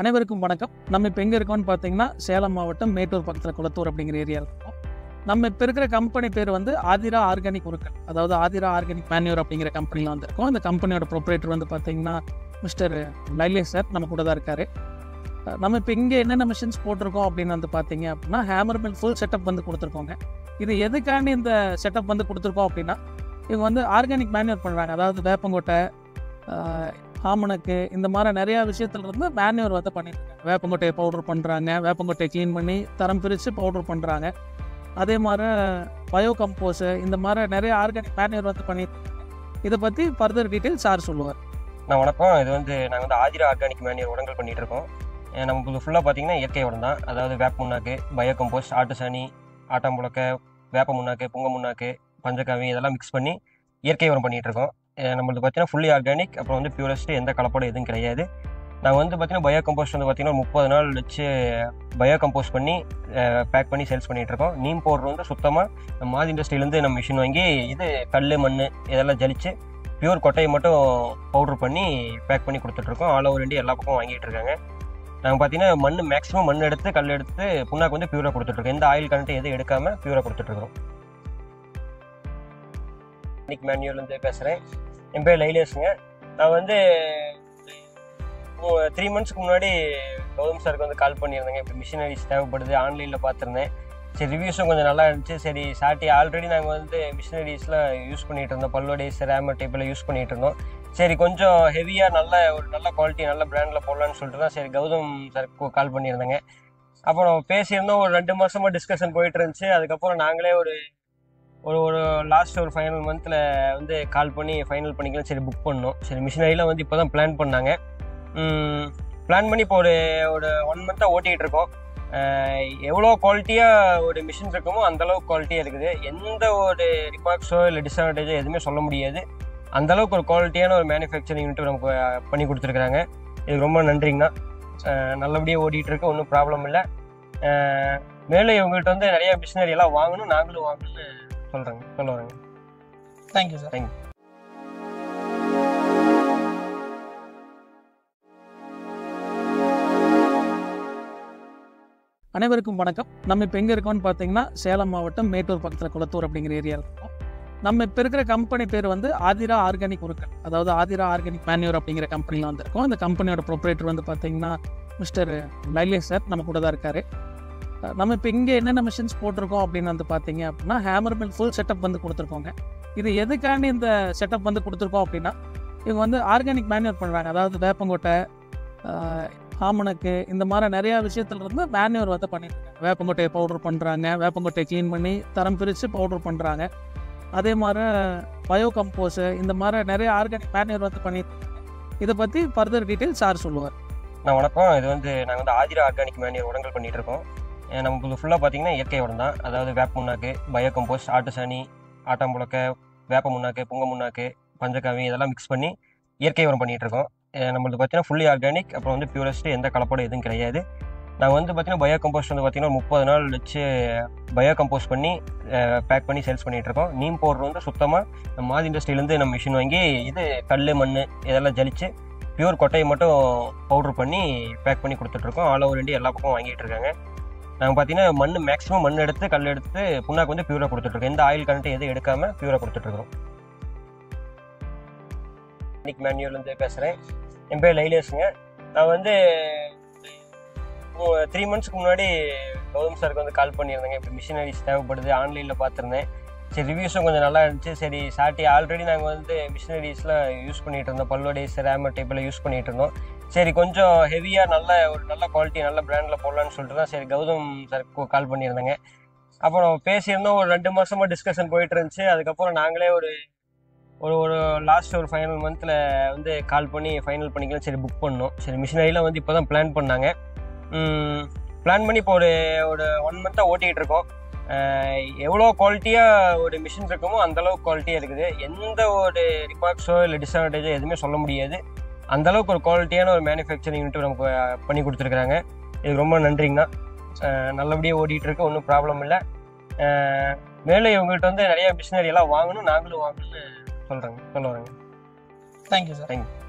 அனைவருக்கும் வணக்கம். நம்ம இப்போ எங்கே இருக்கோம்னு பார்த்தீங்கன்னா சேலம் மாவட்டம் மேட்டூர் பக்கத்தில் குளத்தூர் அப்படிங்கிற ஏரியாவில் இருக்கோம். நம்ம இப்போ இருக்கிற கம்பெனி பேர் வந்து ஆதிரா ஆர்கானிக் உருக்கள், அதாவது ஆதிரா ஆர்கானிக் மேன்யூர் அப்படிங்கிற கம்பெனியில் வந்திருக்கோம். அந்த கம்பெனியோட ப்ரொப்ரேட்டர் வந்து பார்த்தீங்கன்னா மிஸ்டர் லைலேஷ் சார் நம்ம கூட தான் இருக்காரு. நம்ம இப்போ இங்கே என்னென்ன மிஷின்ஸ் போட்டிருக்கோம் அப்படின்னு வந்து பார்த்தீங்க அப்படின்னா ஹேமர் மில் ஃபுல் செட்டப் வந்து கொடுத்துருக்கோங்க. இது எதுக்காண்டி இந்த செட்டப் வந்து கொடுத்துருக்கோம் அப்படின்னா இவங்க வந்து ஆர்கானிக் மேன்யூர் பண்ணுறாங்க. அதாவது வேப்பங்கொட்டை, ஆமணக்கு, இந்த மாதிரி நிறையா விஷயத்துலேருந்து மேன்யூர் வந்து பண்ணிட்டுருக்காங்க. வேப்பங்கொட்டையை பவுடர் பண்ணுறாங்க, வேப்பங்கொட்டையை க்ளீன் பண்ணி தரம் பிரித்து பவுடர் பண்ணுறாங்க. அதே மாதிரி பயோ கம்போஸு, இந்த மாதிரி நிறைய ஆர்கானிக் மேன்யூர் வந்து பண்ணிட்டுருக்காங்க. இதை பற்றி ஃபர்தர் டீட்டெயில் சார் சொல்லுவார். வணக்கம். இது வந்து நாங்கள் வந்து ஆதிரா ஆர்கானிக் மேன்யூர் உரங்கள் பண்ணிகிட்டு இருக்கோம். நமக்கு ஃபுல்லாக பார்த்தீங்கன்னா இயற்கை உரம் தான். அதாவது வேப்ப முன்னாக்கு, பயோ கம்போஸ்ட், ஆட்டு சாணி, ஆட்டாம்புழக்கை, வேப்ப முன்னாக்கு, புங்க முன்னாக்கு, பஞ்சகாவி இதெல்லாம் மிக்ஸ் பண்ணி இயற்கை உரம் பண்ணிகிட்டு இருக்கோம். நம்மளுக்கு பார்த்தீங்கன்னா ஃபுல்லி ஆர்கானிக், அப்புறம் வந்து பியூரஸ்ட்டு, எந்த கலப்படம் எதுவும் கிடையாது. நாங்கள் வந்து பார்த்தீங்கன்னா பயோ கம்போஸ்ட் வந்து பார்த்தீங்கன்னா 30 நாள் வச்சு பயோ கம்போஸ்ட் பண்ணி பேக் பண்ணி சேல்ஸ் பண்ணிகிட்ருக்கோம். நீம் பவுடர் வந்து சுத்தமாக மாதி இண்டஸ்ட்ரியிலேருந்து நம்ம மிஷின் வாங்கி இது கல், மண் இதெல்லாம் ஜலிச்சு பியூர் கொட்டையை மட்டும் பவுடர் பண்ணி பேக் பண்ணி கொடுத்துட்ருக்கோம். ஆல் ஓவர் இந்தியா எல்லா பக்கம் வாங்கிட்டு இருக்காங்க. நாங்கள் பார்த்தீங்கன்னா மேக்ஸிமம் மண் எடுத்து கல் எடுத்து புண்ணாக்கு வந்து பியூராக கொடுத்துட்ருக்கோம். எந்த ஆயில் கரண்ட்டு எதுவும் எடுக்காமல் பியூராக கொடுத்துட்ருக்கோம். ஆர்கானிக் மேன்யூர்லேருந்து பேசுகிறேன். என் பேர் லைலேஷுங்க. நான் வந்து 3 மந்த்ஸ்க்கு முன்னாடி கௌதம் சாருக்கு வந்து கால் பண்ணியிருந்தேங்க. இப்போ மிஷினரிஸ் தேவைப்படுது, ஆன்லைனில் பார்த்துருந்தேன். சரி, ரிவ்யூஸும் கொஞ்சம் நல்லா இருந்துச்சு. சரி, ஆல்ரெடி நாங்கள் வந்து மிஷினரிஸ்லாம் யூஸ் பண்ணிகிட்டு இருந்தோம். பல்லோடேஸ், ரேமர் டைப்பில் யூஸ் பண்ணிகிட்டு இருந்தோம். சரி, கொஞ்சம் ஹெவியாக ஒரு நல்ல குவாலிட்டி நல்ல பிராண்டில் போடலான்னு சொல்லிட்டு தான் சரி கௌதம் சாருக்கு கால் பண்ணியிருந்தேங்க. அப்புறம் பேசியிருந்தோம். ஒரு 2 மாதமாக டிஸ்கஷன் போயிட்டு இருந்துச்சு. அதுக்கப்புறம் நாங்களே ஒரு லாஸ்ட் ஒரு ஃபைனல் மந்தில் வந்து கால் பண்ணி ஃபைனல் பண்ணிக்கலாம் சரி புக் பண்ணோம். சரி, மிஷினரிலாம் வந்து இப்போ தான் பிளான் பண்ணாங்க. பிளான் பண்ணி இப்போ ஒரு 1 மந்த்தாக ஓட்டிகிட்டு இருக்கோம். எவ்வளோ குவாலிட்டியாக ஒரு மிஷின் இருக்குமோ அந்தளவுக்கு குவாலிட்டியாக இருக்குது. எந்த ஒரு ரிமார்க்ஸோ இல்லை டிஸ்அட்வான்டேஜோ எதுவுமே சொல்ல முடியாது. அந்தளவுக்கு ஒரு குவாலிட்டியான ஒரு மேனுஃபேக்சரிங் யூனிட் நமக்கு பண்ணி கொடுத்துருக்குறாங்க. இதுக்கு ரொம்ப நன்றிங்கண்ணா. நல்லபடியாக ஓடிட்டு இருக்கு, ஒன்றும் ப்ராப்ளம் இல்லை. மேலே இவங்ககிட்ட வந்து நிறைய மிஷினரி எல்லாம் வாங்கணும், நாங்களும் வாங்கணும்னு சொல்ல வரேங்க. Thank you sir. தேங்க்யூ. அனைவருக்கும் வணக்கம். நம்ம இப்போ எங்கே இருக்கோம்னு பார்த்தீங்கன்னா சேலம் மாவட்டம் மேட்டூர் பக்கத்தில் குளத்தூர் அப்படிங்கிற ஏரியாவில் இருக்கோம். நம்ம இப்போ இருக்கிற கம்பெனி பேர் வந்து ஆதிரா ஆர்கானிக் உருக்கள், அதாவது ஆதிரா ஆர்கானிக் மேன்யூர் அப்படிங்கிற கம்பெனியில் வந்திருக்கோம். அந்த கம்பெனியோட ப்ரொப்ரேட்டர் வந்து பார்த்தீங்கன்னா மிஸ்டர் லைலேஷ் சார் நம்ம கூட தான் இருக்காரு. நம்ம இப்போ இங்கே என்னென்ன மிஷின்ஸ் போட்டிருக்கோம் அப்படின்னு வந்து பார்த்தீங்க அப்படின்னா ஹேமர் மில் ஃபுல் செட்டப் வந்து கொடுத்துருக்கோங்க. இது எதுக்காண்டி இந்த செட்டப் வந்து கொடுத்துருக்கோம் அப்படின்னா இவங்க வந்து ஆர்கானிக் மேன்யூர் பண்ணுறாங்க. அதாவது வேப்பங்கொட்டை, ஆமணக்கு, இந்த மாதிரி நிறையா விஷயத்துலேருந்து மேன்யூர் வந்து பண்ணிட்டுருக்காங்க. வேப்பங்கொட்டையை பவுடர் பண்ணுறாங்க, வேப்பங்கொட்டையை க்ளீன் பண்ணி தரம் பிரித்து பவுடர் பண்ணுறாங்க. அதே மாதிரி பயோ கம்போஸு, இந்த மாதிரி நிறைய ஆர்கானிக் மேன்யூர் வந்து பண்ணிட்டுருக்காங்க. இதை பற்றி ஃபர்தர் டீட்டெயில் சார் சொல்லுவார். வணக்கம். இது வந்து நாங்கள் வந்து ஆதிரா ஆர்கானிக் மேன்யூர் உரங்கள் பண்ணிகிட்டு இருக்கோம். நமக்கு ஃபுல்லாக பார்த்தீங்கன்னா இயற்கை உரம் தான். அதாவது வேப்ப முன்னாக்கு, பயோ கம்போஸ்ட், ஆட்டு சாணி, ஆட்டாம்புழக்கை, வேப்ப முன்னாக்கு, புங்க முன்னாக்கு, பஞ்சகாவி இதெல்லாம் மிக்ஸ் பண்ணி இயற்கை உரம் பண்ணிகிட்டு இருக்கோம். நம்மளுக்கு பார்த்தீங்கன்னா ஃபுல்லி ஆர்கானிக், அப்புறம் வந்து பியூரஸ்ட்டு, எந்த கலப்படம் எதுவும் கிடையாது. நாங்கள் வந்து பார்த்தீங்கன்னா பயோ கம்போஸ்ட் வந்து பார்த்தீங்கன்னா 30 நாள் வச்சு பயோ கம்போஸ்ட் பண்ணி பேக் பண்ணி சேல்ஸ் பண்ணிகிட்ருக்கோம். நீம் பவுடர் வந்து சுத்தமாக மாதி இண்டஸ்ட்ரியிலேருந்து நம்ம மிஷின் வாங்கி இது கல், மண் இதெல்லாம் ஜலிச்சு பியூர் கொட்டையை மட்டும் பவுடர் பண்ணி பேக் பண்ணி கொடுத்துட்ருக்கோம். ஆல் ஓவர் இந்தியா எல்லா பக்கம் வாங்கிட்டு இருக்காங்க. நாங்கள் பார்த்தீங்கன்னா மேக்ஸிமம் மண் எடுத்து கல் எடுத்து புண்ணாக்கு வந்து பியூராக கொடுத்துட்ருக்கோம். எந்த ஆயில் கரண்ட்டு எதுவும் எடுக்காமல் பியூராக கொடுத்துட்ருக்கோம். ஆர்கானிக் மேன்யூர்லேருந்து பேசுகிறேன். என் பேர் லைலேஷுங்க. நான் வந்து 3 மந்த்ஸ்க்கு முன்னாடி கௌதம் சாருக்கு வந்து கால் பண்ணியிருந்தேங்க. இப்போ மிஷினரிஸ் தேவைப்படுது, ஆன்லைனில் பார்த்துருந்தேன். சரி, ரிவ்யூஸும் கொஞ்சம் நல்லா இருந்துச்சு. சரி, ஆல்ரெடி நாங்கள் வந்து மிஷினரிஸ்லாம் யூஸ் பண்ணிகிட்டு இருந்தோம். பல்லோடேஸ், ரேமர் டைப்பில் யூஸ் பண்ணிகிட்டு இருந்தோம். சரி, கொஞ்சம் ஹெவியாக நல்ல குவாலிட்டி நல்ல பிராண்டில் போடலான்னு சொல்லிட்டு தான் சரி கௌதம் சாருக்கு கால் பண்ணியிருந்தேங்க. அப்புறம் பேசியிருந்தோம். ஒரு 2 மாதமாக டிஸ்கஷன் போயிட்டு இருந்துச்சு. அதுக்கப்புறம் நாங்களே ஒரு லாஸ்ட் ஒரு ஃபைனல் மந்தில் வந்து கால் பண்ணி ஃபைனல் பண்ணிக்கலாம் சரி புக் பண்ணோம். சரி, மிஷினரிலாம் வந்து இப்போ தான் பிளான் பண்ணாங்க. பிளான் பண்ணி இப்போ ஒரு 1 மந்த்தாக ஓட்டிகிட்டு இருக்கோம். எவ்வளோ குவாலிட்டியாக ஒரு மிஷின் இருக்குமோ அந்தளவுக்கு குவாலிட்டியாக இருக்குது. எந்த ஒரு ரிமார்க்ஸோ இல்லை டிஸ்அட்வான்டேஜோ எதுவுமே சொல்ல முடியாது. அந்தளவுக்கு ஒரு குவாலிட்டியான ஒரு மேனுஃபேக்சரிங் யூனிட் நமக்கு பண்ணி கொடுத்துருக்குறாங்க. இதுக்கு ரொம்ப நன்றிங்கண்ணா. நல்லபடியாக ஓடிட்டு இருக்கு, ஒன்றும் ப்ராப்ளம் இல்லை. மேலே இவங்ககிட்ட வந்து நிறைய மிஷினரி எல்லாம் வாங்கணும், நாங்களும் வாங்கணும்னு சொல்ல வரேங்க. Thank you sir. தேங்க்யூ.